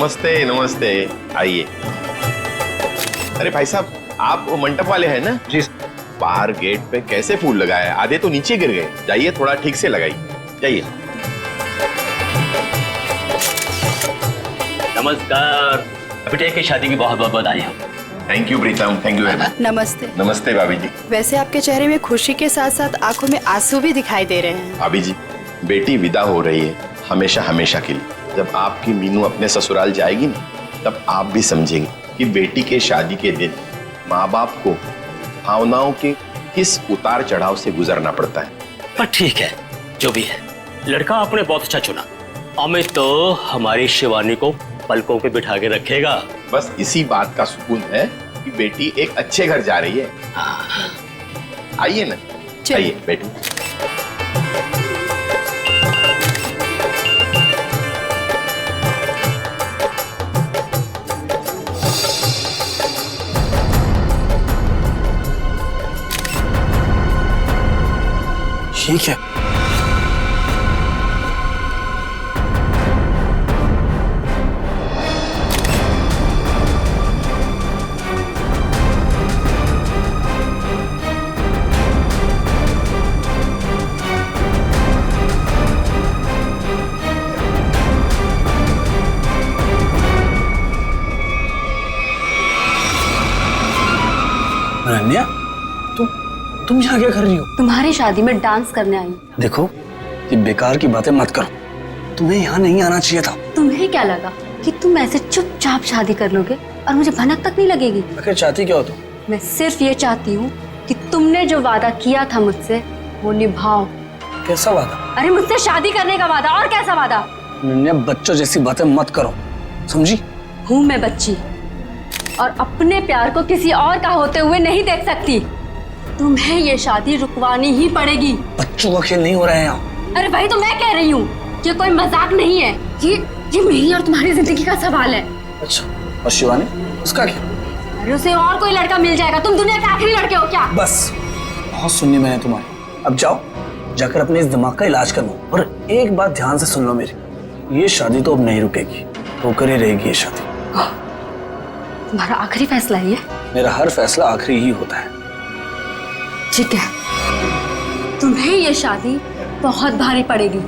नमस्ते नमस्ते, आइए। अरे भाई साहब, आप वो मंडप वाले हैं ना? जी। बाहर गेट पे कैसे फूल लगाए, आधे तो नीचे गिर गए। जाइए थोड़ा ठीक से लगाइए, जाइए। नमस्कार, बेटे की शादी की बहुत बहुत बधाई हो। Thank you Pritam, thank you very much. नमस्ते। नमस्ते भाभी जी। वैसे आपके चेहरे में खुशी के साथ साथ आंखों में आंसू भी दिखाई दे रहे हैं। भाभी जी, बेटी विदा हो रही है हमेशा हमेशा के लिए। जब आपकी मीनू अपने ससुराल जाएगी ना, तब आप भी समझेंगे कि बेटी के शादी के दिन माँ बाप को भावनाओं के किस उतार चढ़ाव से गुजरना पड़ता है। पर ठीक है, जो भी है, लड़का आपने बहुत अच्छा चुना। अमित तो हमारी शिवानी को पलकों पे बिठा के रखेगा। बस इसी बात का सुकून है कि बेटी एक अच्छे घर जा रही है। आइए ना, आइए बेटी। ठीक है। अनन्या, तुम यहाँ क्या कर रही हो? तुम्हारी शादी में डांस करने आई। देखो, ये बेकार की बातें मत करो। तुम्हें यहाँ नहीं आना चाहिए था। तुम्हें क्या लगा कि तुम ऐसे चुपचाप शादी कर लोगे और मुझे भनक तक नहीं लगेगी? आखिर चाहती क्या हो तुम? मैं सिर्फ ये चाहती हूँ कि तुमने जो वादा किया था मुझसे वो निभाओ। कैसा वादा? अरे मुझसे शादी करने का वादा। और कैसा वादा? अनन्या, बच्चों जैसी बातें मत करो, समझी? हूँ मैं बच्ची और अपने प्यार को किसी और का होते हुए नहीं देख सकती। तुम्हें ये शादी रुकवानी ही पड़ेगी। बच्चों का खेल नहीं हो रहा है यहाँ। अरे वही तो मैं कह रही हूँ, ये कोई मजाक नहीं है। ये मेरी और तुम्हारी जिंदगी का सवाल है। अच्छा, और शिवानी, उसका क्या? अरे उसे और कोई लड़का मिल जाएगा। तुम दुनिया के आखिरी लड़के हो क्या? बस, बहुत सुननी मैंने तुम्हारी। अब जाओ, जाकर अपने इस दिमाग का इलाज करवाओ। और एक बात ध्यान से सुन लो मेरी, ये शादी तो अब नहीं रुकेगी, होकर ही रहेगी ये शादी। तुम्हारा आखिरी फैसला है ये? मेरा हर फैसला आखिरी ही होता है। ठीक है, तुम्हें ये शादी बहुत भारी पड़ेगी,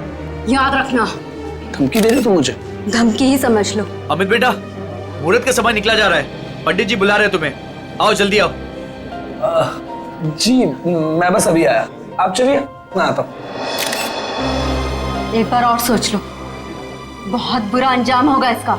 याद रखना। धमकी दे रहे हो तुम मुझे? धमकी ही समझ लो। अमित बेटा, मुहूर्त का समय निकला जा रहा है। पंडित जी बुला रहे हैं तुम्हें, आओ जल्दी आओ। जी, मैं बस अभी आया। आप चलिए, मैं आता हूँ। एक बार और सोच लो, बहुत बुरा अंजाम होगा इसका।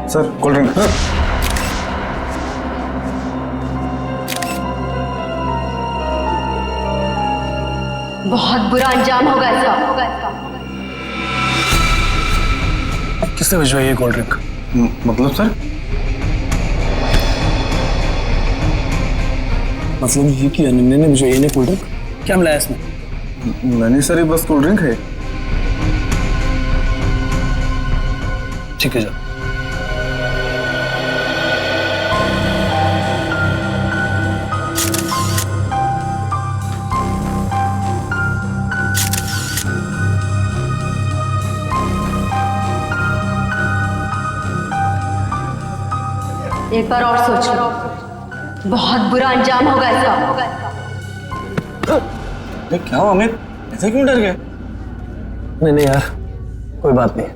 Sir, cold drink. बहुत बुरा अंजाम होगा इसका। किसने भिजवाई है कोल्ड ड्रिंक? मतलब सर? मतलब ये कि अनन्या ने भिजवाई है कोल्ड ड्रिंक? क्या मिलाया इसमें? नहीं सर, ये बस कोल्ड ड्रिंक है। ठीक है, जाओ। एक बार और सोच लो, बहुत बुरा अंजाम होगा इसका। क्या हुआ अमित, ऐसे क्यों डर गए? नहीं नहीं यार, कोई बात नहीं,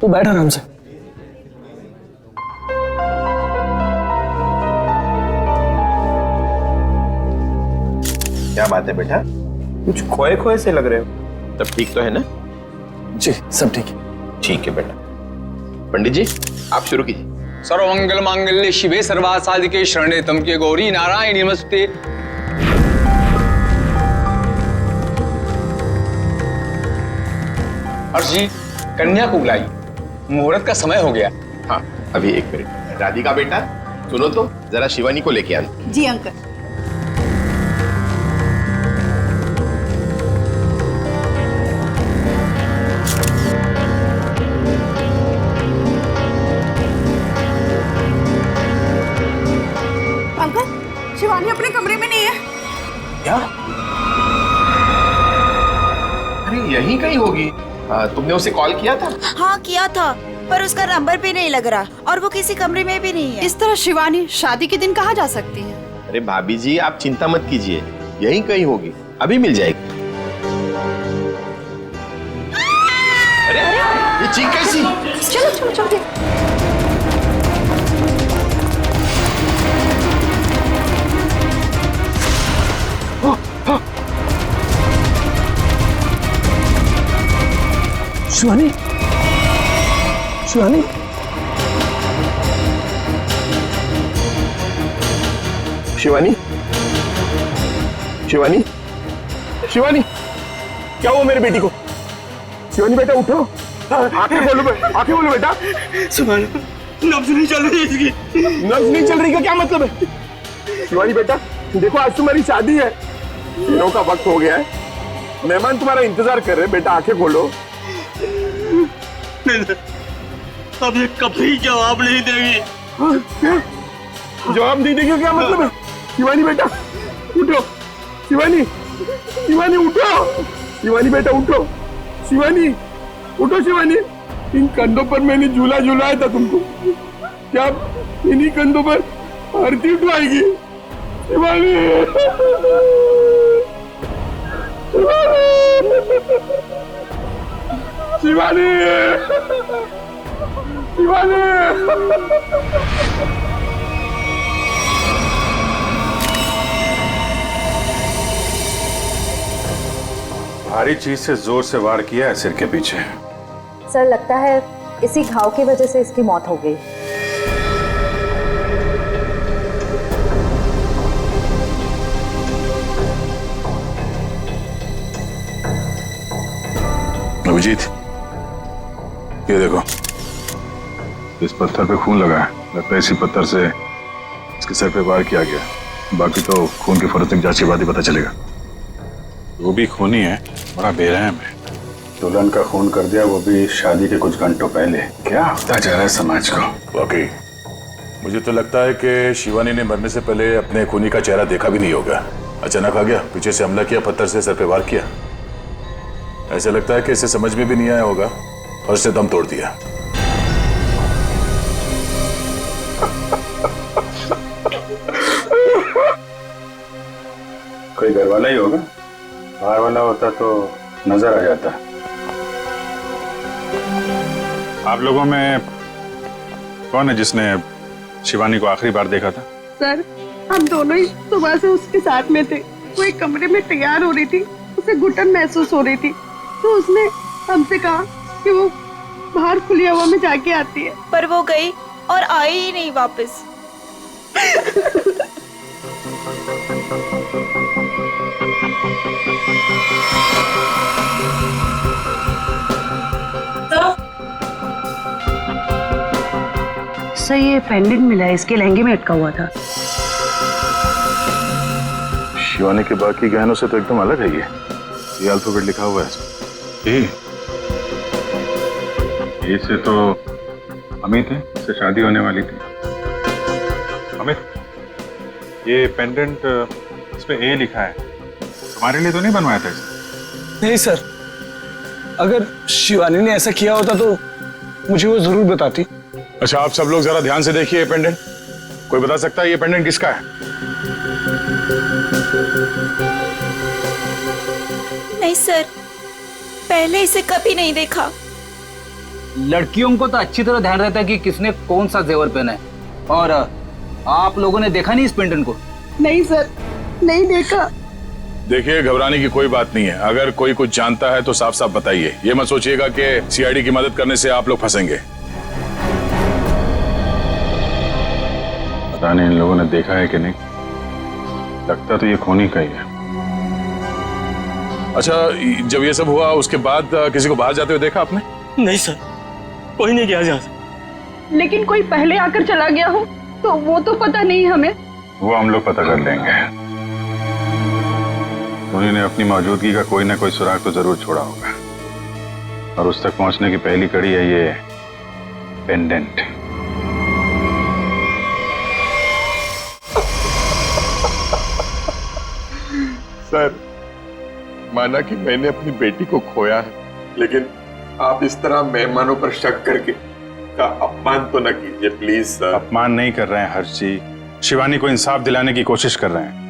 तू बैठ आराम से। क्या बात है बेटा, कुछ खोए खोए से लग रहे हो। तब ठीक तो है ना? जी सब ठीक है। ठीक है बेटा। पंडित जी आप शुरू कीजिए। सर्वमंगल मांगल्ये शिवे सर्वार्थ साधिके शरण्ये त्र्यंबके गौरी नारायणी नमस्ते। हर्ष जी, कन्या को बुलाई, मुहूर्त का समय हो गया। हाँ अभी एक मिनट। राधिका बेटा सुनो तो, जरा शिवानी को लेके आना। जी अंकल। अंकल, शिवानी अपने कमरे में नहीं है। क्या? अरे यहीं कहीं होगी। तुमने उसे कॉल किया था? हाँ किया था, पर उसका नंबर भी नहीं लग रहा और वो किसी कमरे में भी नहीं है। इस तरह शिवानी शादी के दिन कहाँ जा सकती है? अरे भाभी जी, आप चिंता मत कीजिए, यहीं कहीं होगी, अभी मिल जाएगी। अरे ये चीख कैसी? चलो चलो चलो। शिवानी, शिवानी, शिवानी, शिवानी, शिवानी, क्या हुआ मेरे बेटी को? शिवानी बेटा उठो, आंखें खोलो, आंखें खोलो बेटा। नब्ज नहीं चल रही इसकी। नब्ज नहीं चल रही का क्या मतलब है? शिवानी बेटा देखो, आज तुम्हारी शादी है, दिनों का वक्त हो गया है, मेहमान तुम्हारा इंतजार कर रहे हैं। बेटा आंखें खोलो। अब ये कभी जवाब नहीं देगी। जवाब नहीं देगी क्या मतलब है? शिवानी बेटा उठो, शिवानी, शिवानी उठो, शिवानी बेटा उठो, शिवानी उठो, शिवानी। इन कंधों पर मैंने झूला झूलाया था तुमको, क्या इन्हीं कंधों पर आरती उठवाएगी? शिवानी, शिवानी, शिवानी। भारी चीज से जोर से वार किया है सिर के पीछे। सर लगता है इसी घाव की वजह से इसकी मौत हो गई। अभिजीत, ये देखो, इस पत्थर पे खून लगा है, लगता है इसी पत्थर से इसके सर पे वार किया गया। बाकी तो खून की फोरेंसिक जांच के बाद ही पता चलेगा। वो भी खूनी है, बड़ा बेरहम है। दुल्हन का खून कर दिया, वो भी शादी के कुछ घंटों पहले। क्या होता जा रहा है समाज को? वाकई मुझे तो लगता है कि शिवानी ने मरने से पहले अपने खूनी का चेहरा देखा भी नहीं होगा। अचानक आ गया, पीछे से हमला किया, पत्थर से सर पे वार किया। ऐसा लगता है कि इसे समझ में भी नहीं आया होगा और उसने दम तोड़ दिया। कोई घर वाला ही होगा, बाहर वाला होता तो नजर आ जाता। आप लोगों में कौन है जिसने शिवानी को आखिरी बार देखा था? सर, हम दोनों ही सुबह से उसके साथ में थे। वो एक कमरे में तैयार हो रही थी, उसे घुटन महसूस हो रही थी, तो उसने हमसे कहा कि वो बाहर खुली हवा में जाके आती है, पर वो गई और आई ही नहीं वापस। सर, ये पेंडेंट मिला है, इसके लहंगे में अटका हुआ था। शिवानी के बाकी गहनों से तो एकदम अलग है ये अल्फाबेट लिखा हुआ है इसमें। ये तो अमित है, इससे शादी होने वाली थी। अमित, ये पेंडेंट इस पे ए लिखा है, तुम्हारे लिए तो नहीं बनवाया था इसे? नहीं सर, अगर शिवानी ने ऐसा किया होता तो मुझे वो जरूर बताती। अच्छा, आप सब लोग जरा ध्यान से देखिए ये पेंडेंट। कोई बता सकता है ये पेंडेंट किसका है? नहीं सर, पहले इसे कभी नहीं देखा। लड़कियों को तो अच्छी तरह ध्यान रहता है कि किसने कौन सा जेवर पहना है, और आप लोगों ने देखा नहीं इस पेंडेंट को? नहीं सर, नहीं देखा। देखिए, घबराने की कोई बात नहीं है। अगर कोई कुछ जानता है तो साफ साफ बताइए। ये मत सोचिएगा कि सीआईडी की मदद करने से आप लोग फंसेंगे। पता नहीं इन लोगों ने देखा है कि नहीं, लगता तो ये खूनी का ही है। अच्छा, जब ये सब हुआ उसके बाद किसी को बाहर जाते हुए देखा आपने? नहीं सर, कोई नहीं गया यहाँ से। लेकिन कोई पहले आकर चला गया हो तो वो तो पता नहीं हमें। वो हम लोग पता कर लेंगे। उन्होंने अपनी मौजूदगी का कोई ना कोई सुराग तो जरूर छोड़ा होगा, और उस तक पहुंचने की पहली कड़ी है ये पेंडेंट। सर, माना कि मैंने अपनी बेटी को खोया है, लेकिन आप इस तरह मेहमानों पर शक करके का अपमान तो न कीजिए प्लीज सर। अपमान नहीं कर रहे हैं हर्षी, शिवानी को इंसाफ दिलाने की कोशिश कर रहे हैं।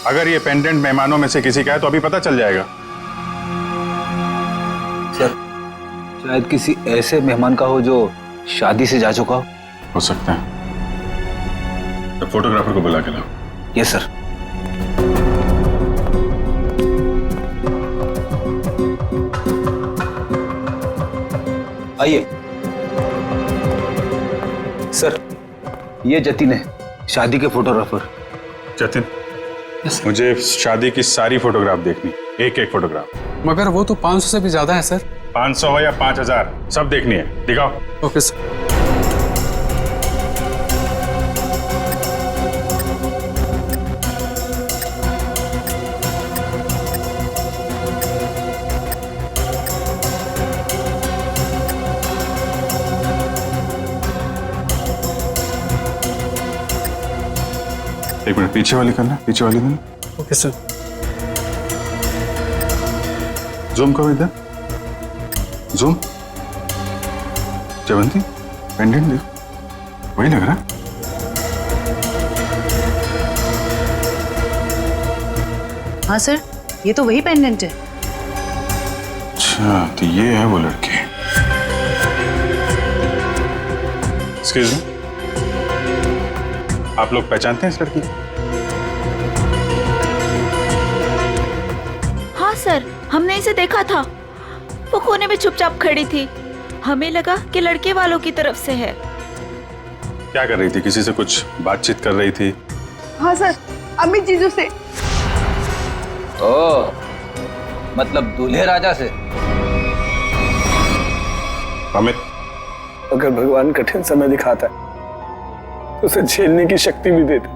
अगर ये पेंडेंट मेहमानों में से किसी का है तो अभी पता चल जाएगा। सर, शायद किसी ऐसे मेहमान का हो जो शादी से जा चुका हो सकता है। तो फोटोग्राफर को बुला के लाओ। Yes sir. आइए सर, ये जतिन है, शादी के फोटोग्राफर। जतिन, मुझे शादी की सारी फोटोग्राफ देखनी, एक एक फोटोग्राफ। मगर वो तो 500 से भी ज्यादा है सर। 500 हो या 5000, सब देखनी है। दिखाओ। Okay sir. एक मिनट, पीछे वाली करना, पीछे वाली करना। Okay sir. जूम करो इधर, जूम। जयवंती, पेंडेंट देखो, वही लग रहा है। हाँ सर, ये तो वही पेंडेंट है। अच्छा, तो ये है वो लड़की। एक्सक्यूज मी, आप लोग पहचानते हैं इस लड़की? हाँ सर, हमने इसे देखा था। वो कोने में चुपचाप खड़ी थी। हमें लगा कि लड़के वालों की तरफ से है। क्या कर रही थी? किसी से कुछ बातचीत कर रही थी? हाँ सर, अमित जीजू से। ओ, मतलब दूल्हे राजा से। अमित, अगर भगवान कठिन समय दिखाता है तो उसे झेलने की शक्ति भी देता।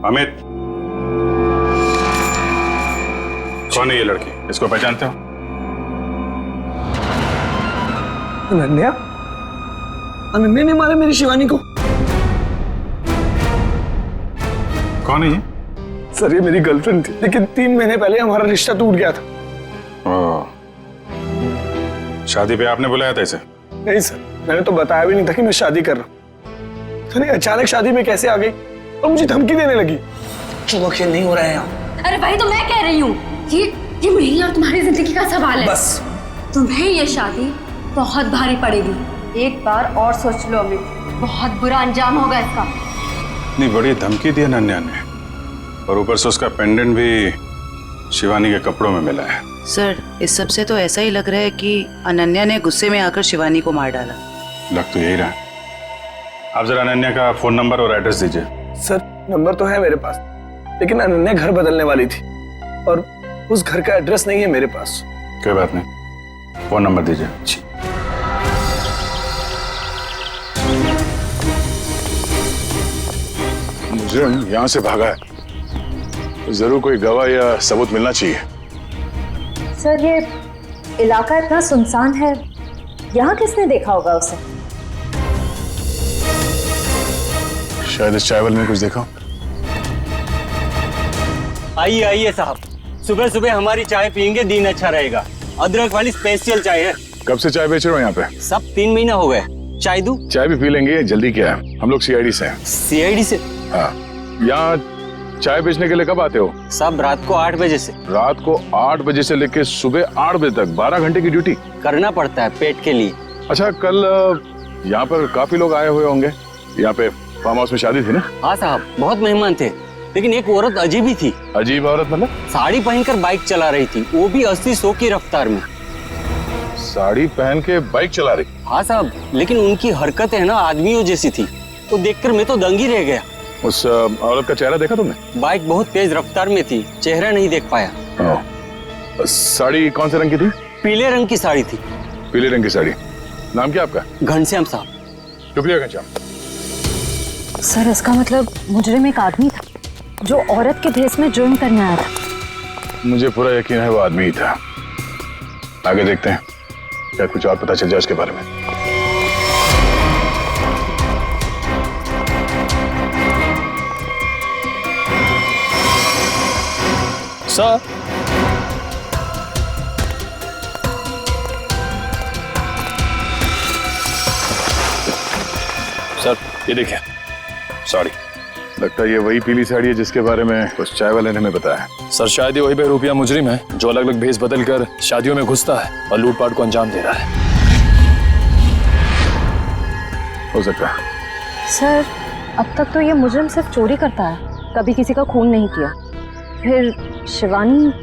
अमित, कौन है ये लड़की? इसको पहचानते हो? अनन्या? अनन्या ने मारा मेरी शिवानी को। कौन है ये? सर, ये मेरी गर्लफ्रेंड थी, लेकिन 3 महीने पहले हमारा रिश्ता टूट गया था। शादी पे आपने बुलाया था इसे? नहीं सर, मैंने तो बताया भी नहीं था कि मैं शादी कर रहा हूँ। तो अचानक शादी में कैसे आ गई और मुझे धमकी देने लगी। चुप खेल नहीं हो रहा है यहाँ। अरे भाई, तो मैं कह रही हूँ, ये मेरी और तुम्हारी जिंदगी का सवाल है। बस तुम्हें ये शादी बहुत भारी पड़ेगी। एक बार और सोच लो अमित, बहुत बुरा अंजाम होगा इसका। इतनी बड़ी धमकी दी अनन्या ने, और ऊपर से उसका पेंडेंट भी शिवानी के कपड़ों में मिला है। सर, इस सब से तो ऐसा ही लग रहा है कि अनन्या ने गुस्से में आकर शिवानी को मार डाला। लग तो यही रहा। आप जरा अनन्या का फोन नंबर और एड्रेस दीजिए। सर, नंबर तो है मेरे पास, लेकिन अनन्या घर बदलने वाली थी और उस घर का एड्रेस नहीं है मेरे पास। कोई बात नहीं, फोन नंबर दीजिए। मुजरिम यहाँ से भागा है, तो जरूर कोई गवाह या सबूत मिलना चाहिए। सर, ये इलाका इतना सुनसान है, यहाँ किसने देखा होगा उसे? शायद इस चायवल में कुछ देखा। आइए आइए साहब, सुबह सुबह हमारी चाय पियेंगे, दिन अच्छा रहेगा। अदरक वाली स्पेशल चाय है। कब से चाय बेच रहे हो यहाँ पे? सब 3 महीना हो गए। चाय दूं? चाय भी पी लेंगे, जल्दी क्या है, हम लोग सीआईडी से हैं। सीआईडी से? हाँ। यहाँ चाय बेचने के लिए कब आते हो? सब रात को 8 बजे से। रात को 8 बजे से लेके सुबह 8 बजे तक 12 घंटे की ड्यूटी करना पड़ता है पेट के लिए। अच्छा, कल यहाँ पर काफी लोग आए हुए होंगे। यहाँ पे फार्म हाउस में शादी थी ना? हाँ साहब, बहुत मेहमान थे, लेकिन एक औरत अजीब ही थी। अजीब औरत मतलब? साड़ी पहनकर बाइक चला रही थी, वो भी 80-100 की रफ्तार में। साड़ी पहन के बाइक चला रही? हाँ साहब, लेकिन उनकी हरकतें ना आदमियों जैसी थी, तो देखकर मैं तो दंग ही रह गया। उस औरत का चेहरा देखा तुमने? बाइक बहुत तेज रफ्तार में थी, चेहरा नहीं देख पाया। साड़ी कौन से रंग की थी? पीले रंग की साड़ी थी। पीले रंग की साड़ी। नाम क्या आपका? घनश्याम साहब। शुक्रिया घनश्याम। सर इसका मतलब मुजरिम एक आदमी था जो औरत के भेस में जुर्म करने आया था। मुझे पूरा यकीन है वो आदमी ही था। आगे देखते हैं, क्या कुछ और पता चल जाए उसके बारे में। सर, सर ये देखिए साड़ी, लगता है ये वही पीली साड़ी है जिसके बारे में उस चाय वाले ने हमें बताया। सर शायद ये वही बहरूपिया मुजरिम है जो अलग अलग भेस बदल कर शादियों में घुसता है और लूटपाट को अंजाम दे रहा है। हो सकता है। सर अब तक तो ये मुजरिम सिर्फ चोरी करता है, कभी किसी का खून नहीं किया। फिर शिवानी?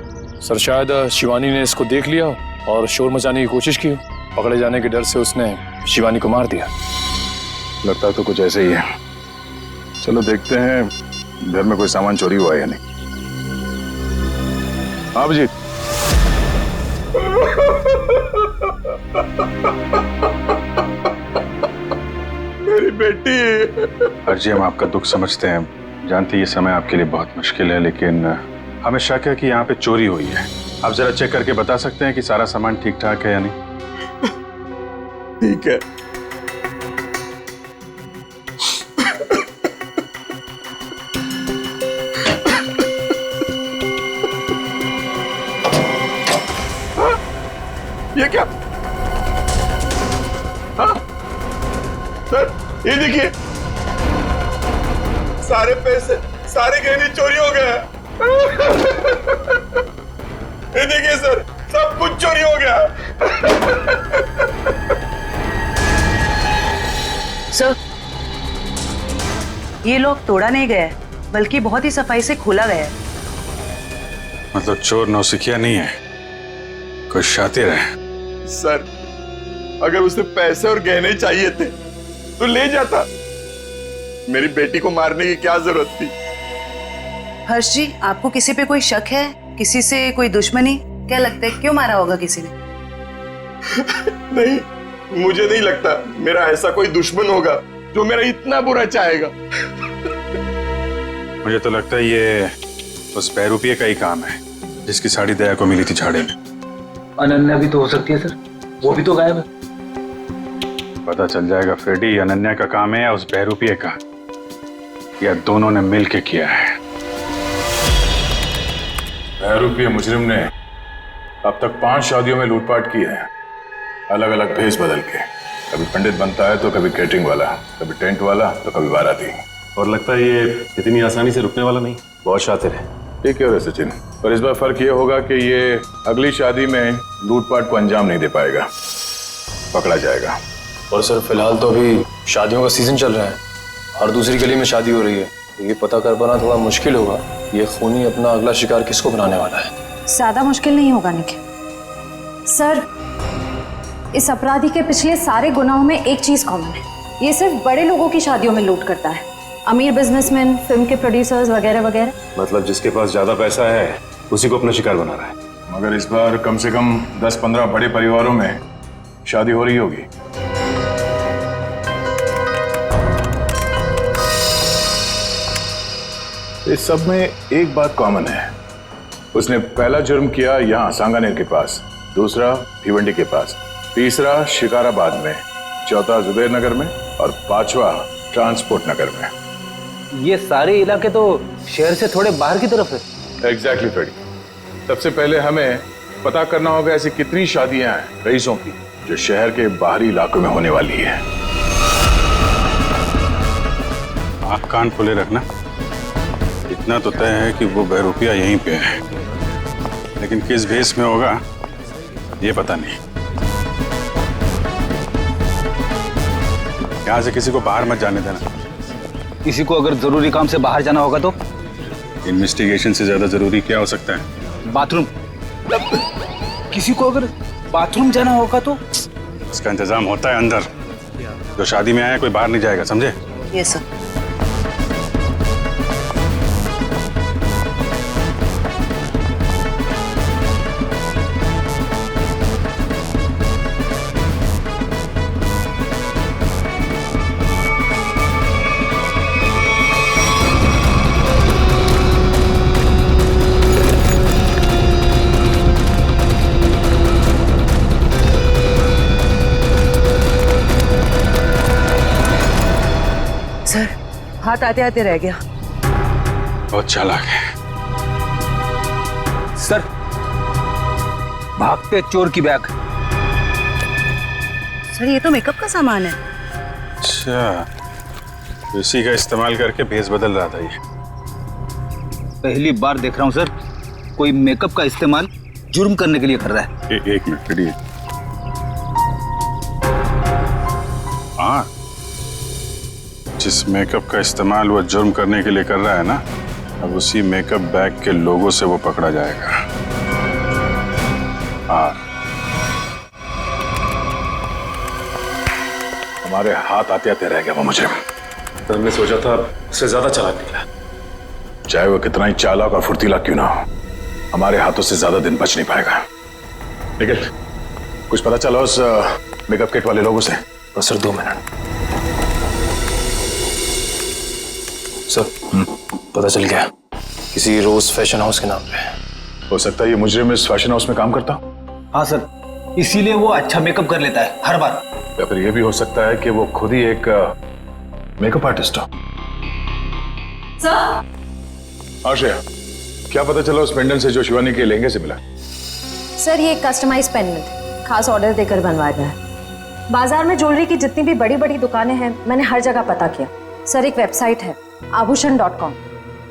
सर शायद शिवानी ने इसको देख लिया और शोर मचाने की कोशिश की। पकड़े जाने के डर से उसने शिवानी को मार दिया। लगता तो कुछ ऐसे ही है। चलो देखते हैं घर में कोई सामान चोरी हुआ है या नहीं। हाँ अभिजीत। मेरी बेटी। अर्जी, हम आपका दुख समझते हैं, जानते हैं ये समय आपके लिए बहुत मुश्किल है, लेकिन हमें शक है कि यहाँ पे चोरी हुई है। आप जरा चेक करके बता सकते हैं कि सारा सामान ठीक ठाक है या नहीं? ठीक है। ये क्या? हाँ? सर ये देखिए, सारे पैसे, सारे गहने चोरी हो गए। ये देखिए सर, सब कुछ चोरी हो गया। सर, ये लॉक तोड़ा नहीं गया है, बल्कि बहुत ही सफाई से खोला गया है। मतलब चोर नौसिखिया नहीं है, कोई शातिर है। सर अगर उसे पैसे और गहने चाहिए थे तो ले जाता, मेरी बेटी को मारने की क्या जरूरत थी? हर्ष जी, आपको किसी पे कोई शक है? किसी से कोई दुश्मनी? क्या लगता है क्यों मारा होगा किसी ने? नहीं, मुझे नहीं लगता मेरा ऐसा कोई दुश्मन होगा जो मेरा इतना बुरा चाहेगा। मुझे तो लगता है ये उस बहरूपिये का ही काम है जिसकी साड़ी दया को मिली थी झाड़े में। अनन्या भी तो हो सकती है सर, वो भी तो गायब है। पता चल जाएगा फ्रेडी, अनन्या का काम है या उस बहरूपिये का, या दोनों ने मिलके किया है। बहरूपिये मुजरिम ने अब तक 5 शादियों में लूटपाट की है, अलग अलग भेस बदल के। कभी पंडित बनता है तो कभी कैटरिंग वाला, कभी टेंट वाला तो कभी बाराती। और लगता है ये इतनी आसानी से रुकने वाला नहीं, बहुत शातिर है। ठीक है सचिन, पर इस बार फर्क ये होगा कि ये अगली शादी में लूटपाट को अंजाम नहीं दे पाएगा, पकड़ा जाएगा। और सर फिलहाल तो अभी शादियों का सीजन चल रहा है, हर दूसरी गली में शादी हो रही है, तो ये पता कर पाना थोड़ा मुश्किल होगा ये खूनी अपना अगला शिकार किसको बनाने वाला है। ज्यादा मुश्किल नहीं होगा निखिल। सर इस अपराधी के पिछले सारे गुनाहों में एक चीज कॉमन है, ये सिर्फ बड़े लोगों की शादियों में लूट करता है, अमीर बिजनेसमैन, फिल्म के प्रोड्यूसर्स वगैरह वगैरह। मतलब जिसके पास ज्यादा पैसा है उसी को अपना शिकार बना रहा है। मगर इस बार कम से कम 10-15 बड़े परिवारों में शादी हो रही होगी। इस सब में एक बात कॉमन है, उसने पहला जुर्म किया यहाँ सांगानेर के पास, दूसरा भिवंडी के पास, तीसरा शिकाराबाद में, चौथा जुबेर नगर में और 5वां ट्रांसपोर्ट नगर में। ये सारे इलाके तो शहर से थोड़े बाहर की तरफ है। एग्जैक्टली फ्रेडी, सबसे पहले हमें पता करना होगा ऐसी कितनी शादियां हैं रईसों की जो शहर के बाहरी इलाकों में होने वाली है। आँख कान खुले रखना। इतना तो तय है कि वो बहरूपिया यहीं पे है, लेकिन किस भेस में होगा ये पता नहीं। यहाँ से किसी को बाहर मत जाने देना। किसी को अगर जरूरी काम से बाहर जाना होगा तो? इन्वेस्टिगेशन से ज्यादा जरूरी क्या हो सकता है? बाथरूम। किसी को अगर बाथरूम जाना होगा तो? उसका इंतजाम होता है अंदर। जो शादी में आया कोई बाहर नहीं जाएगा, समझे? Yes sir. हाथ आते आते रह गया। बहुत चालाक है। सर, भागते चोर की बैग। सर ये तो मेकअप का सामान है। अच्छा, इसी का इस्तेमाल करके भेस बदल रहा था ये। पहली बार देख रहा हूँ सर, कोई मेकअप का इस्तेमाल जुर्म करने के लिए कर रहा है। एक मिनट खड़िए। हाँ, जिस मेकअप का इस्तेमाल वो जुर्म करने के लिए कर रहा है ना, अब उसी मेकअप बैग के लोगों से वो पकड़ा जाएगा। हाँ, हमारे हाथ आते आते रह गया वो मुजरिम। सर हमने सोचा था उससे ज्यादा चालाक निकला। चाहे वो कितना ही चालाक और फुर्तीला क्यों ना हो, हमारे हाथों से ज्यादा दिन बच नहीं पाएगा। लेकिन कुछ पता चला उस मेकअप किट वाले लोगों से? बस सर 2 मिनट। सर पता चल गया, किसी रोज फैशन हाउस के नाम पे। हो सकता है ये मुजरिम इस फैशन हाउस में काम करता हो। हाँ सर, इसीलिए वो अच्छा मेकअप कर लेता है हर बार। या फिर ये भी हो सकता है कि वो खुद ही एक मेकअप आर्टिस्ट हो। सर, आश्रया, क्या पता चला उस पेंडेंट से जो शिवानी के लहंगे से मिला? सर ये कस्टमाइज पेंडेंट खास ऑर्डर देकर बनवाया गया है। बाजार में ज्वेलरी की जितनी भी बड़ी बड़ी दुकानें हैं, मैंने हर जगह पता किया। सर एक वेबसाइट है आभूषण.com,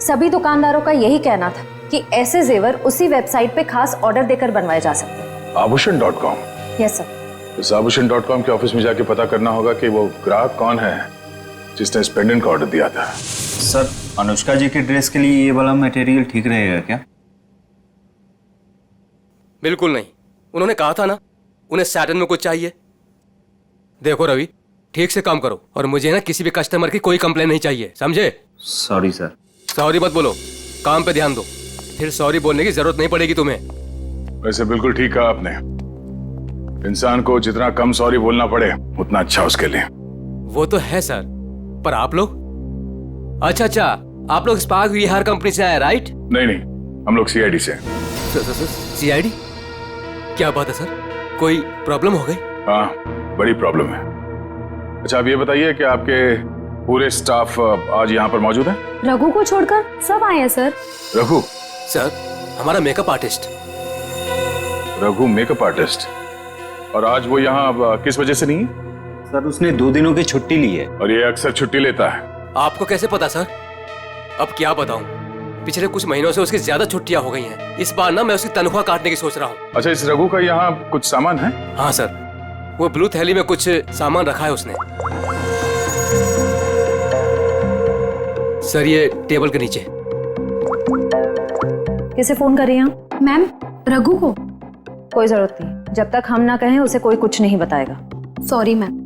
सभी दुकानदारों का यही कहना था कि ऐसे जेवर उसी वेबसाइट पे खास ऑर्डर देकर बनवाए जा सकते हैं। आभूषण.com? Yes sir. इस आभूषण.com के ऑफिस में जाके पता करना होगा कि वो ग्राहक कौन है जिसने इस पेंडेंट का ऑर्डर दिया था। सर अनुष्का जी की ड्रेस के लिए ये वाला मटेरियल ठीक रहेगा क्या? बिल्कुल नहीं, उन्होंने कहा था ना उन्हें सैटिन में कुछ चाहिए। देखो रवि, ठीक से काम करो और मुझे ना किसी भी कस्टमर की कोई कंप्लेन नहीं चाहिए, समझे? Sorry sir. सॉरी मत बोलो, काम पे ध्यान दो, फिर सॉरी बोलने की जरूरत नहीं पड़ेगी तुम्हें। वैसे बिल्कुल ठीक कहा आपने, इंसान को जितना कम सॉरी बोलना पड़े उतना अच्छा उसके लिए। वो तो है सर, पर आप लोग? अच्छा, आप लोग स्पार्क विहार कंपनी से आए राइट? नहीं, हम लोग सीआईडी से। सीआईडी? क्या बात है सर, कोई प्रॉब्लम हो गई? हाँ, बड़ी प्रॉब्लम है। अच्छा आप ये बताइए कि आपके पूरे स्टाफ आज यहाँ पर मौजूद है? रघु को छोड़कर सब आए हैं सर। रघु? सर हमारा makeup artist. Raghu makeup artist? और आज वो यहाँ किस वजह से नहीं है? सर उसने 2 दिनों की छुट्टी ली है। और ये अक्सर छुट्टी लेता है। आपको कैसे पता सर? अब क्या बताऊं, पिछले कुछ महीनों से उसकी ज्यादा छुट्टियां हो गई हैं। इस बार ना मैं उसकी तनख्वाह काटने की सोच रहा हूँ। अच्छा, इस रघु का यहाँ कुछ सामान है? हाँ सर, वो ब्लू थैली में कुछ सामान रखा है उसने। सर ये टेबल के नीचे। किसे फोन कर रही हैं? मैम रघु को। कोई जरूरत नहीं, जब तक हम ना कहें उसे कोई कुछ नहीं बताएगा। Sorry ma'am.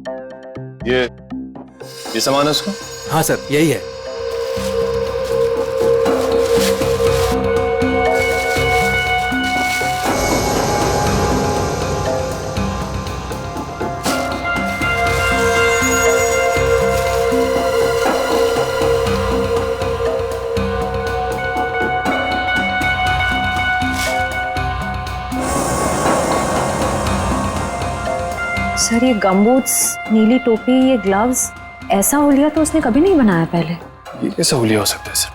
ये सामान है उसका? हाँ सर यही है। सर ये गमबूट्स, नीली टोपी, ये ग्लव्स, ऐसा हुलिया तो उसने कभी नहीं बनाया पहले। ये कैसा हुलिया हो सकता है सर?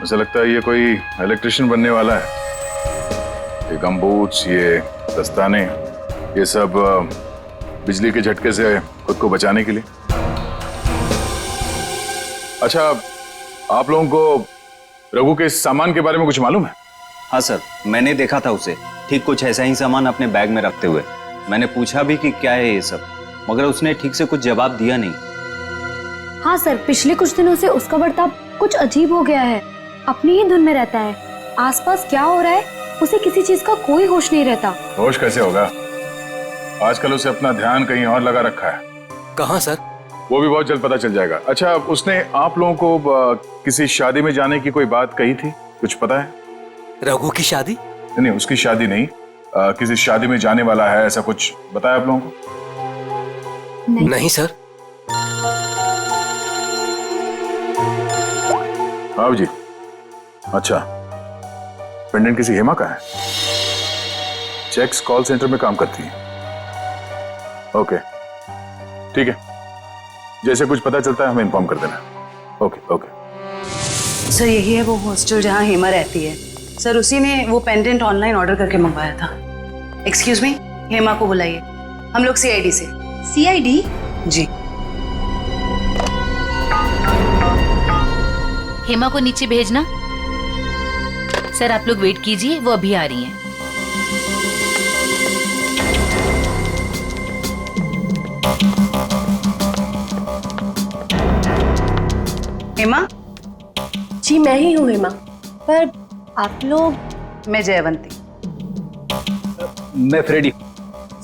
मुझे लगता है ये कोई इलेक्ट्रिशियन बनने वाला है। ये गमबूट्स, ये दस्ताने, ये सब बिजली के झटके से खुद को बचाने के लिए। अच्छा, आप लोगों को रघु के इस सामान के बारे में कुछ मालूम है? हाँ सर, मैंने देखा था उसे ठीक कुछ ऐसा ही सामान अपने बैग में रखते हुए। मैंने पूछा भी कि क्या है ये सब, मगर उसने ठीक से कुछ जवाब दिया नहीं। हाँ सर, पिछले कुछ दिनों से उसका बर्ताव कुछ अजीब हो गया है, अपनी ही धुन में रहता है। आसपास क्या हो रहा है उसे किसी चीज का कोई होश नहीं रहता। होश कैसे होगा? आजकल उसे अपना ध्यान कहीं और लगा रखा है। कहाँ सर? वो भी बहुत जल्द पता चल जाएगा। अच्छा, उसने आप लोगों को किसी शादी में जाने की कोई बात कही थी, कुछ पता है? रघु की शादी? नहीं, उसकी शादी नहीं, किसी शादी में जाने वाला है, ऐसा कुछ बताया आप लोगों को? नहीं सर। हाँ जी। अच्छा, पेंडेंट किसी हेमा का है? चेक्स कॉल सेंटर में काम करती है। ओके, ठीक है, जैसे कुछ पता चलता है हमें इन्फॉर्म कर देना। Okay okay. सर यही है वो हॉस्टल जहाँ हेमा रहती है। सर उसी ने वो पेंडेंट ऑनलाइन ऑर्डर करके मंगवाया था। एक्सक्यूज मी, हेमा को बुलाइए। हम लोग सीआईडी से। सीआईडी? जी। हेमा को नीचे भेजना। सर आप लोग वेट कीजिए, वो अभी आ रही हैं। हेमा? जी मैं ही हूँ हेमा, पर आप लोग? मैं जयवंती। मैं फ्रेडी।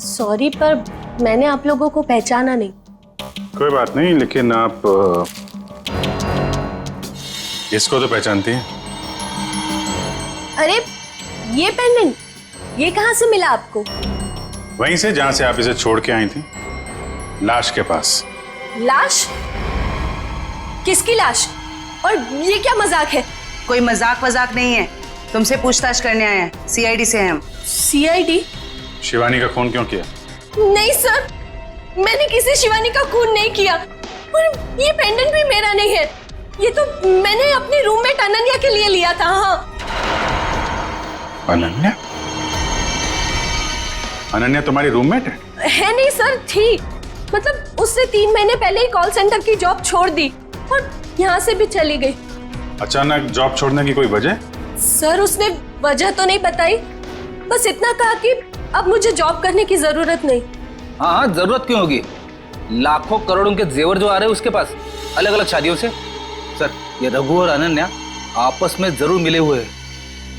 सॉरी पर मैंने आप लोगों को पहचाना नहीं। कोई बात नहीं, लेकिन आप इसको तो पहचानती हैं? अरे ये पेंडेंट, ये कहाँ से मिला आपको? वहीं से जहां से आप इसे छोड़ के आई थी, लाश के पास। लाश? किसकी लाश? और ये क्या मजाक है? कोई मजाक वजाक नहीं है, तुमसे पूछताछ करने आए हैं। सीआईडी से हैं हम। सीआईडी? शिवानी का खून क्यों किया? नहीं सर, मैंने किसी शिवानी का खून नहीं किया। और ये पेंडेंट भी मेरा नहीं है, ये तो मैंने अपनी रूममेट अनन्या के लिए लिया था। हाँ। अनन्या? अनन्या तुम्हारी रूममेट है? है नहीं सर, थी। मतलब उससे 3 महीने पहले ही कॉल सेंटर की जॉब छोड़ दी और यहाँ से भी चली गई। अचानक जॉब छोड़ने की कोई वजह? सर उसने वजह तो नहीं बताई, बस इतना कहा कि अब मुझे जॉब करने की जरूरत नहीं। हाँ हाँ, जरूरत क्यों होगी? लाखों करोड़ों के जेवर जो आ रहे हैं उसके पास, अलग अलग शादियों से। सर ये रघु और अनन्या आपस में जरूर मिले हुए हैं।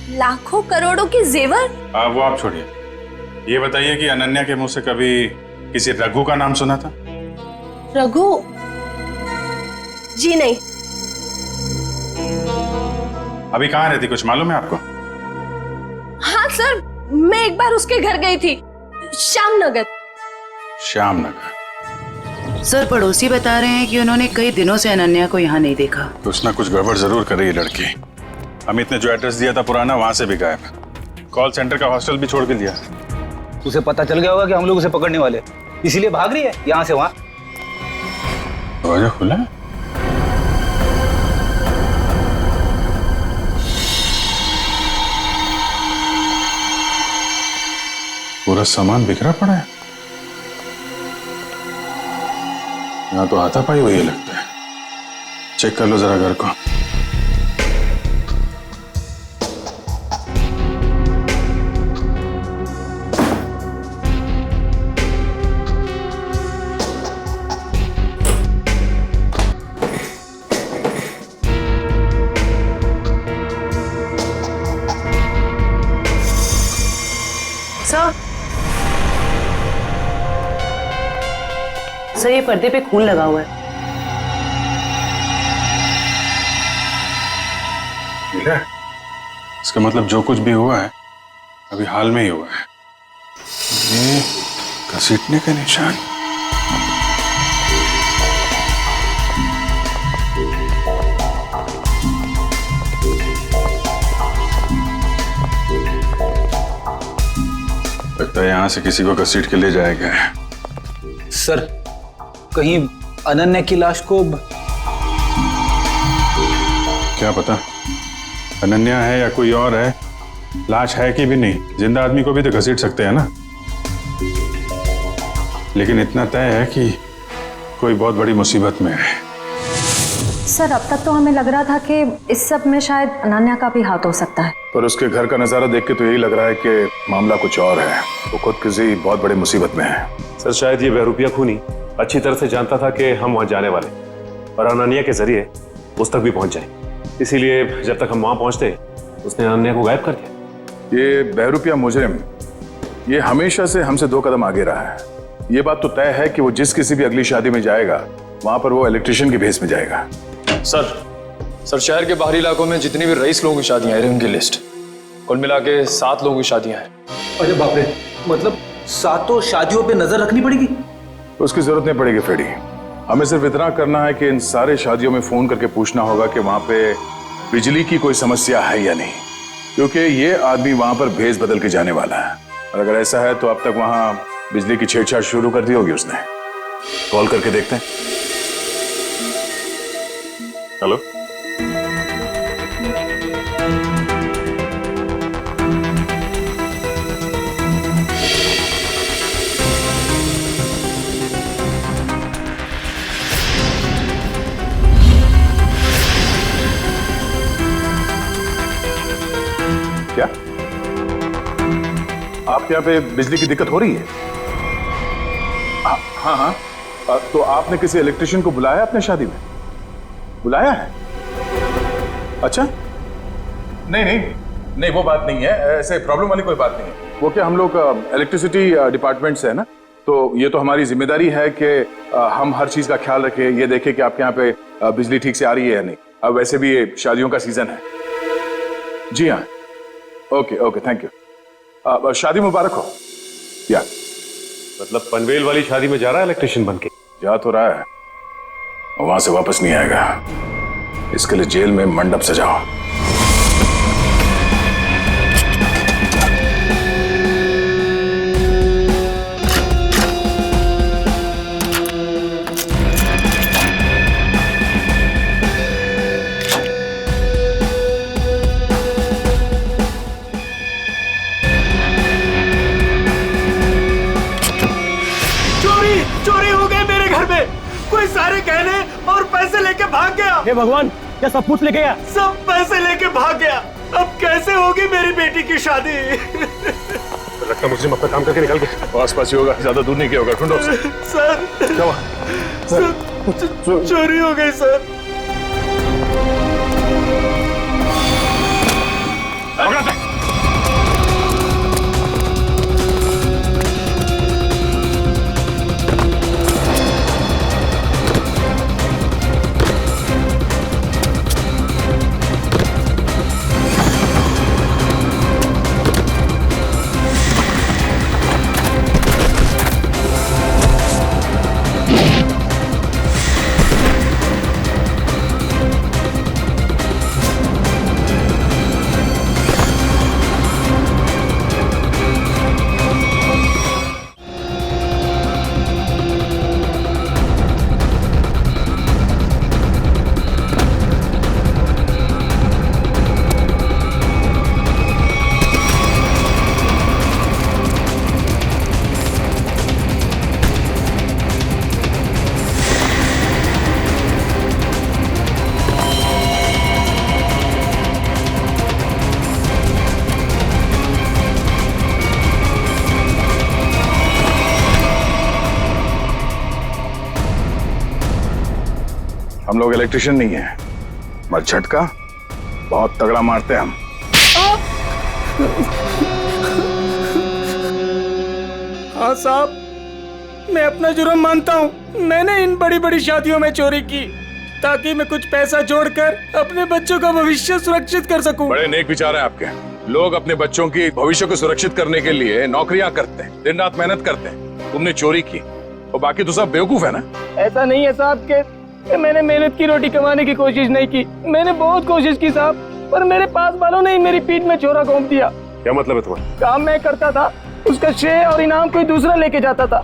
लाखों करोड़ों के जेवर? वो आप छोड़िए, ये बताइए कि अनन्या के मुंह से कभी किसी रघु का नाम सुना था? रघु? जी नहीं। अभी कहाँ रहती, कुछ मालूम है आपको? हाँ सर, मैं एक बार उसके घर गई थी, श्यामनगर। श्यामनगर? सर पड़ोसी बता रहे हैं कि उन्होंने कई दिनों से अनन्या को यहाँ नहीं देखा। कुछ ना कुछ गड़बड़ जरूर कर रही है लड़की। अमित ने जो एड्रेस दिया था पुराना, वहां से भी गायब। कॉल सेंटर का हॉस्टल भी छोड़ के दिया। उसे पता चल गया होगा कि हम लोग उसे पकड़ने वाले, इसीलिए भाग रही है यहाँ से वहाँ। दरवाजा खुला है? पूरा सामान बिखरा पड़ा है। यहाँ तो हाथापाई हुई है लगता है। चेक कर लो जरा घर को। सर ये पर्दे पे खून लगा हुआ है। ठीक है, इसका मतलब जो कुछ भी हुआ है अभी हाल में ही हुआ है। ये घसीटने का निशान। लगता है यहां से किसी को घसीट के ले जाया गया है। सर कहीं अनन्या की लाश को क्या पता अनन्या है या कोई और है, लाश है कि भी नहीं। जिंदा आदमी को भी तो घसीट सकते हैं ना। लेकिन इतना तय है कि कोई बहुत बड़ी मुसीबत में है। सर अब तक तो हमें लग रहा था कि इस सब में शायद अनन्या का भी हाथ हो सकता है, पर उसके घर का नजारा देख के तो यही लग रहा है कि मामला कुछ और है। वो खुद किसी बहुत बड़ी मुसीबत में है। सर शायद ये बहरूपिया खूनी अच्छी तरह से जानता था कि हम वहां जाने वाले और अनन्या के जरिए उस तक भी पहुंच जाए, इसीलिए जब तक हम वहां पहुंचते उसने अनन्या को गायब कर दिया। ये बहरूपिया मुजरिम ये हमेशा से हमसे 2 कदम आगे रहा है। ये बात तो तय है कि वो जिस किसी भी अगली शादी में जाएगा वहां पर वो इलेक्ट्रिशियन के भेस में जाएगा। सर शहर के बाहरी इलाकों में जितनी भी रईस लोगों की शादियां हैं उनकी लिस्ट कुल मिला के 7 लोगों की शादियां हैं। अरे बाप रे, मतलब 7 शादियों पे नजर रखनी पड़ेगी? उसकी जरूरत नहीं पड़ेगी फ्रेडी। हमें सिर्फ इतना करना है कि इन सारे शादियों में फोन करके पूछना होगा कि वहां पे बिजली की कोई समस्या है या नहीं, क्योंकि ये आदमी वहां पर भेस बदल के जाने वाला है। और अगर ऐसा है तो अब तक वहां बिजली की छेड़छाड़ शुरू कर दी होगी उसने। कॉल करके देखते हैं। हेलो, क्या आपके यहाँ पे बिजली की दिक्कत हो रही है? हाँ हाँ, तो आपने किसी इलेक्ट्रिशियन को बुलाया अपने शादी में? बुलाया है? अच्छा, नहीं नहीं नहीं, वो बात नहीं है, ऐसे प्रॉब्लम वाली कोई बात नहीं है। वो क्या, हम लोग इलेक्ट्रिसिटी डिपार्टमेंट से है ना, तो ये तो हमारी जिम्मेदारी है कि हम हर चीज का ख्याल रखें, ये देखें कि आपके यहाँ पे बिजली ठीक से आ रही है या नहीं। अब वैसे भी ये शादियों का सीजन है। जी हाँ, ओके ओके, थैंक यू। शादी मुबारक हो। या मतलब पनवेल वाली शादी में जा रहा है इलेक्ट्रिशियन बन के? जा तो रहा है, वहां से वापस नहीं आएगा। इसके लिए जेल में मंडप सजाओ। चोरी हो गई मेरे घर में, कोई सारे गहने और पैसे लेके भाग गया। हे भगवान, क्या सब कुछ ले गया? सब पैसे लेके भाग गया। अब कैसे होगी मेरी बेटी की शादी? लगता मुझे अपना काम करके निकल गया। आस पास ही होगा, ज्यादा दूर नहीं गया होगा। ढूंढो उसे। सर, क्या हुआ? चोरी हो गई सर। हम लोग इलेक्ट्रिशियन नहीं है, मगर झटका बहुत तगड़ा मारते हैं हम। हाँ साहब, मैं अपना जुर्म मानता हूँ। मैंने इन बड़ी बड़ी शादियों में चोरी की ताकि मैं कुछ पैसा जोड़कर अपने बच्चों का भविष्य सुरक्षित कर सकूं। बड़े नेक विचार है आपके। लोग अपने बच्चों की भविष्य को सुरक्षित करने के लिए नौकरियां करते हैं, दिन रात मेहनत करते हैं। तुमने चोरी की और बाकी तो सब बेवकूफ है ना। ऐसा नहीं है साहब के मैंने मेहनत की रोटी कमाने की कोशिश नहीं की। मैंने बहुत कोशिश की साहब, पर मेरे पास वालों ने मेरी पीठ में छोरा घोंप दिया। क्या मतलब है तुम्हारा? काम मैं करता था, उसका श्रेय और इनाम कोई दूसरा लेके जाता था।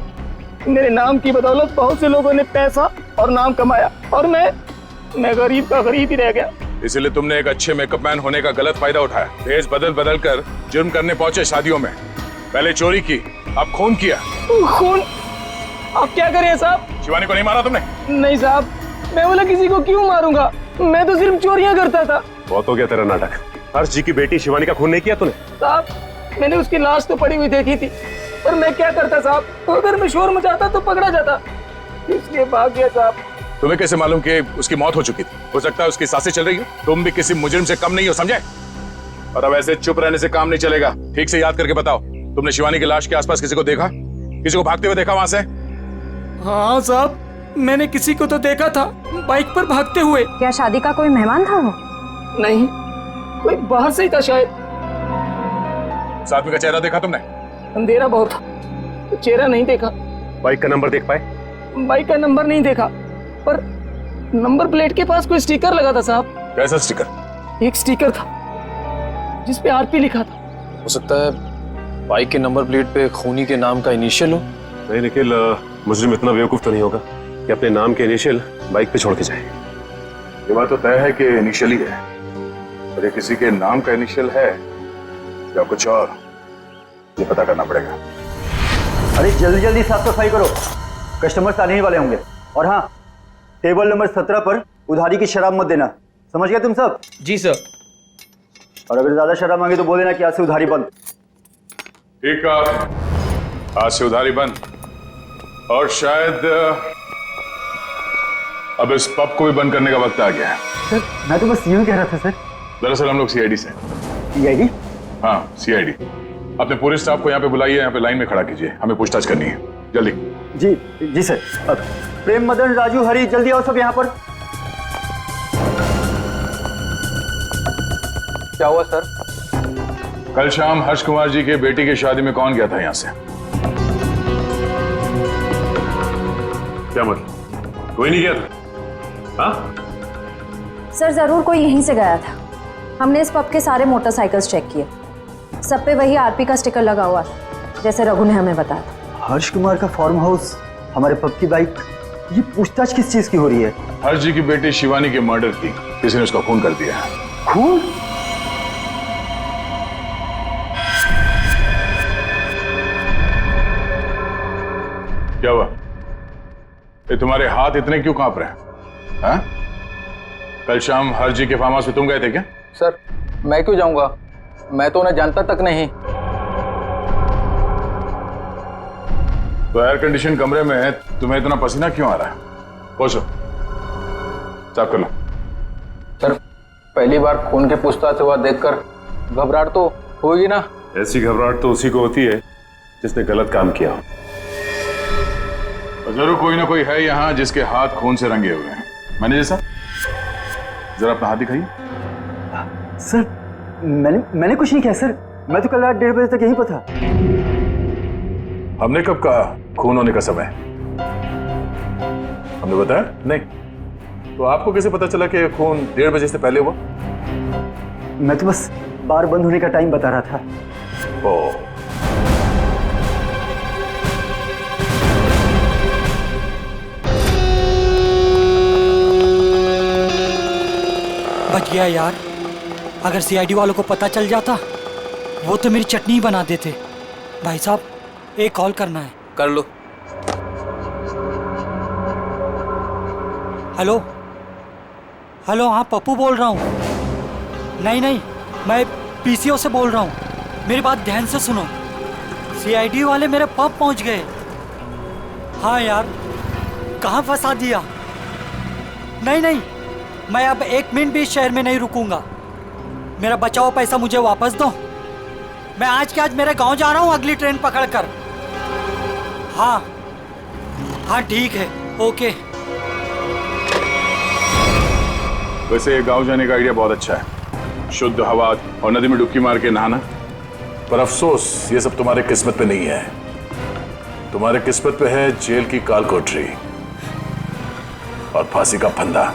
मेरे नाम की बदौलत बहुत से लोगों ने पैसा और नाम कमाया और मैं गरीब का गरीब ही रह गया। इसलिए तुमने एक अच्छे मेकअप मैन होने का गलत फायदा उठाया। भेष बदल बदल कर जुर्म करने पहुंचे शादियों में। पहले चोरी की, अब खून किया। खून? आप क्या करें साहब? शिवानी को नहीं मारा तुमने? नहीं साहब, मैं बोला किसी को क्यों मारूंगा, मैं तो सिर्फ चोरियां करता था। बहुत हो गया तेरा नाटक। हर्ष जी की बेटी शिवानी का खून नहीं किया तूने? साहब, मैंने उसकी लाश तो पड़ी हुई देखी थी, पर मैं क्या करता साहब, अगर मैं शोर मचाता तो पकड़ा जाता, इसलिए भाग गया साहब। तुम्हें कैसे मालूम कि उसकी मौत हो चुकी थी? हो सकता है उसकी सांसें चल रही हो। तुम भी किसी मुजरिम से कम नहीं हो, समझे? और अब ऐसे चुप रहने से काम नहीं चलेगा। ठीक से याद करके बताओ, तुमने शिवानी की लाश के आसपास किसी को देखा? किसी को भागते हुए देखा वहां से? हाँ साहब, मैंने किसी को तो देखा था, बाइक पर भागते हुए। क्या शादी का कोई मेहमान था वो? नहीं, कोई बाहर से ही था शायद। उस आदमी का चेहरा देखा तुमने? अंधेरा बहुत था, तो चेहरा नहीं देखा। बाइक का नंबर देख पाए? बाइक का नंबर नहीं देखा, पर नंबर प्लेट के पास कोई स्टिकर लगा था साहब। कैसा स्टिकर? एक स्टिकर था जिसपे आरपी लिखा था। हो सकता है बाइक के नंबर प्लेट पे खूनी के नाम का इनिशियल हो। नहीं निखिल, मुजरिम इतना बेवकूफ तो नहीं होगा कि अपने नाम के इनिशियल बाइक पे छोड़ के जाए। ये बात तो तय है कि इनिशियल ही है, और ये किसी के नाम का इनिशियल है या कुछ और, ये पता करना पड़ेगा। अरे जल्दी जल्दी साफ सफाई करो, कस्टमर्स आने ही वाले होंगे। और हाँ, टेबल नंबर 17 पर उधारी की शराब मत देना, समझ गए तुम सब? जी सर। और अगर ज्यादा शराब मांगे तो बोल देना कि आज से उधारी बंद। ठीक है, आज से उधारी बंद। और शायद अब इस पब को भी बंद करने का वक्त आ गया है। सर मैं तो बस यूं कह रहा था सर। दरअसल हम लोग सीआईडी से। सीआईडी? हाँ सीआईडी। अपने पूरे स्टाफ को यहाँ पे बुलाइए, यहाँ पे लाइन में खड़ा कीजिए, हमें पूछताछ करनी है, जल्दी। जी जी सर। अब प्रेम, मदन, राजू, हरी, जल्दी आओ सब यहाँ पर। क्या हुआ सर? कल शाम हर्ष कुमार जी के बेटी की शादी में कौन गया था यहाँ से? क्या मतलब? कोई नहीं गया था? हाँ? सर जरूर कोई यहीं से गया था। हमने इस पब के सारे मोटरसाइकिल्स चेक किए, सब पे वही आरपी का स्टिकर लगा हुआ था, जैसे रघु ने हमें बताया था। हर्ष कुमार का फार्म हाउस, हमारे पब की बाइक, ये पूछताछ किस चीज की हो रही है? हर्ष जी की बेटी शिवानी के मर्डर की किसी ने उसका खून कर दिया है। खून? क्या हुआ? ये तुम्हारे हाथ इतने क्यों कांप रहे हैं? हाँ? कल शाम हर्ष जी के फार्म हाउस में तुम गए थे क्या? सर मैं क्यों जाऊंगा, मैं तो उन्हें जानता तक नहीं। तो एयर कंडीशन कमरे में तुम्हें इतना पसीना क्यों आ रहा है? पहुंचो, साफ कर लो। सर पहली बार खून के पूछताछ हुआ देखकर घबराहट तो होगी ना। ऐसी घबराहट तो उसी को होती है जिसने गलत काम किया हो। जरूर कोई ना कोई है यहाँ जिसके हाथ खून से रंगे हुए हैं। मैनेजर साहब जरा अपना हाथ दिखाइए। सर मैंने कुछ नहीं किया सर, मैं तो कल रात 1:30 बजे तक यहीं पर था। हमने कब कहा खून होने का समय? हमने बताया नहीं। तो आपको कैसे पता चला कि खून 1:30 बजे से पहले हुआ? मैं तो बस बार बंद होने का टाइम बता रहा था। ओ, बच गया यार। अगर सीआईडी वालों को पता चल जाता वो तो मेरी चटनी ही बना देते। भाई साहब एक कॉल करना है। कर लो। हेलो हेलो, हाँ पप्पू बोल रहा हूँ। नहीं मैं पीसीओ से बोल रहा हूँ, मेरी बात ध्यान से सुनो। सीआईडी वाले मेरे पब पहुँच गए। हाँ यार कहाँ फंसा दिया। नहीं मैं अब 1 मिनट भी इस शहर में नहीं रुकूंगा। मेरा बचा हुआ पैसा मुझे वापस दो। मैं आज के आज मेरे गांव जा रहा हूँ अगली ट्रेन पकड़कर। हाँ ठीक है, ओके। वैसे गांव जाने का आइडिया बहुत अच्छा है, शुद्ध हवा और नदी में डुबकी मार के नहाना। पर अफसोस ये सब तुम्हारे किस्मत पे नहीं है। तुम्हारे किस्मत पे है जेल की काल कोठरी और फांसी का फंदा।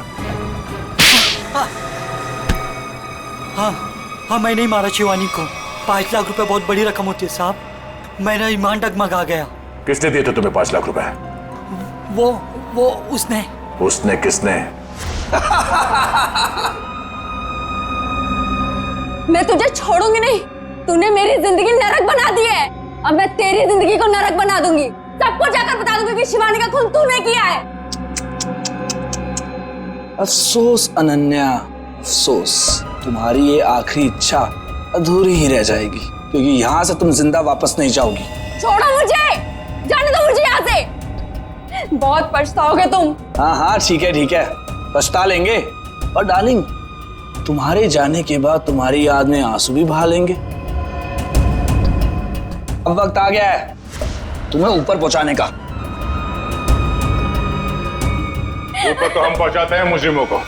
हाँ मैं नहीं मारा शिवानी को। 5 लाख रुपए बहुत बड़ी रकम होती है साहब, मेरा ईमान डगमगा गया। किसने दिए थे तुम्हें 5 लाख रुपए? वो उसने किसने? मैं तुझे छोड़ूंगी नहीं। तूने मेरी जिंदगी नरक बना दी है, अब मैं तेरी जिंदगी को नरक बना दूंगी। सबको जाकर बता दूंगी कि शिवानी का खून तूने किया है। अफसोस अनन्या, अफसोस। तुम्हारी ये आखिरी इच्छा अधूरी ही रह जाएगी, क्योंकि यहाँ से तुम जिंदा वापस नहीं जाओगी। छोड़ो मुझे, जाने दो मुझे यहाँ से। बहुत पछताओगे तुम। हाँ ठीक है, पछता लेंगे। और डार्लिंग, तुम्हारे जाने के बाद तुम्हारी याद में आंसू भी बहा लेंगे। अब वक्त आ गया है तुम्हें ऊपर पहुंचाने का। ऊपर तो हम पहुंचाते हैं मुजरिमों को।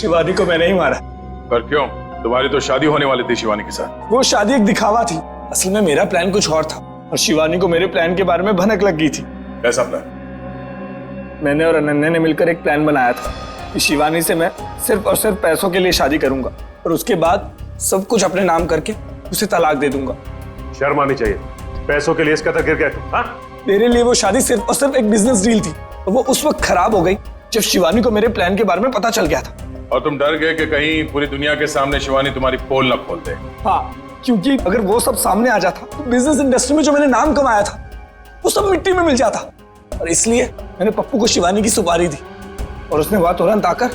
शिवानी को मैंने ही मारा। पर क्यों? तुम्हारी तो शादी होने वाली थी शिवानी के साथ। वो शादी एक दिखावा थी, असल में मेरा प्लान कुछ और था और शिवानी को मेरे प्लान के बारे में भनक लग गई थी। कैसा प्लान? मैंने और अनन्या ने मिलकर एक प्लान बनाया था कि शिवानी से मैं सिर्फ और सिर्फ पैसों के लिए शादी करूंगा और उसके बाद सब कुछ अपने नाम करके उसे तलाक दे दूंगा। शर्म आनी चाहिए, पैसों के लिए इसका तक गिर गया तुम। हाँ? मेरे लिए वो शादी सिर्फ और सिर्फ एक बिजनेस डील थी और वो उस वक्त खराब हो गई जब शिवानी को मेरे प्लान के बारे में पता चल गया था। और तुम डर गए कि कहीं पूरी दुनिया के सामने शिवानी तुम्हारी पोल न खोल दे। हाँ, क्योंकि अगर वो सब सामने आ जाता तो बिजनेस इंडस्ट्री में जो मैंने नाम कमाया था वो सब मिट्टी में मिल जाता। और इसलिए मैंने पप्पू को शिवानी की सुपारी दी और उसने वहां तुरंत आकर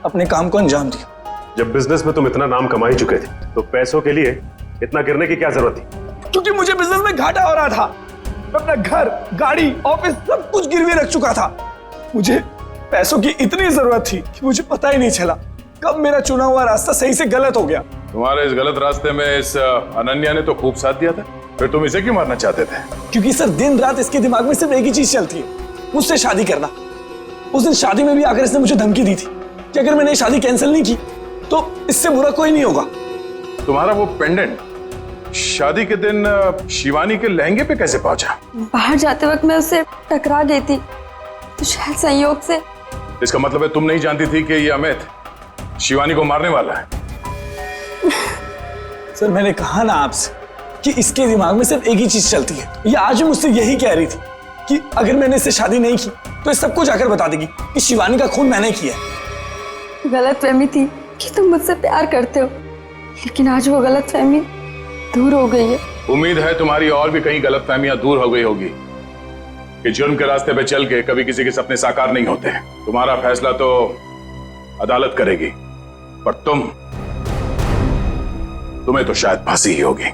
अपने काम को अंजाम दिया। जब बिजनेस में तुम इतना नाम कमा ही चुके थे तो पैसों के लिए इतना गिरने की क्या जरूरत थी? क्योंकि मुझे बिजनेस में घाटा हो रहा था। मैं अपना घर, गाड़ी, ऑफिस सब कुछ गिरवी रख चुका था। मुझे पैसों की इतनी जरूरत थी कि मुझे पता ही नहीं चला कब मेरा चुना हुआ रास्ता सही से गलत हो गया। तुम्हारे इस गलत रास्ते में इस अनन्या ने तो खूब साथ दिया था, फिर तुम इसे क्यों मारना चाहते थे? क्योंकि सर दिन रात इसके दिमाग में सिर्फ एक ही चीज चलती है, मुझसे शादी करना। उस दिन शादी में भी आकर इसने मुझे धमकी दी थी कि अगर मैंने शादी कैंसिल नहीं की तो इससे बुरा कोई नहीं होगा। तुम्हारा वो पेंडेंट शादी के दिन शिवानी के लहंगे पे कैसे पहुंचा? बाहर जाते वक्त मैं उससे टकरा गई थी तो शायद संयोग से। इसका मतलब है तुम नहीं जानती थी कि ये अमित शिवानी को मारने वाला है? सर मैंने कहा ना आपसे कि इसके दिमाग में सिर्फ एक ही चीज चलती है। ये आज भी मुझसे यही कह रही थी कि अगर मैंने इससे शादी नहीं की तो ये सबको जाकर बता देगी कि शिवानी का खून मैंने किया है। गलतफहमी थी कि तुम मुझसे प्यार करते हो, लेकिन आज वो गलतफहमी दूर हो गई है। उम्मीद है तुम्हारी और भी कहीं गलतफहमियां दूर हो गई होगी कि जुर्म के रास्ते पे चल के कभी किसी के सपने साकार नहीं होते। तुम्हारा फैसला तो अदालत करेगी, पर तुम्हें तो शायद फांसी ही होगी।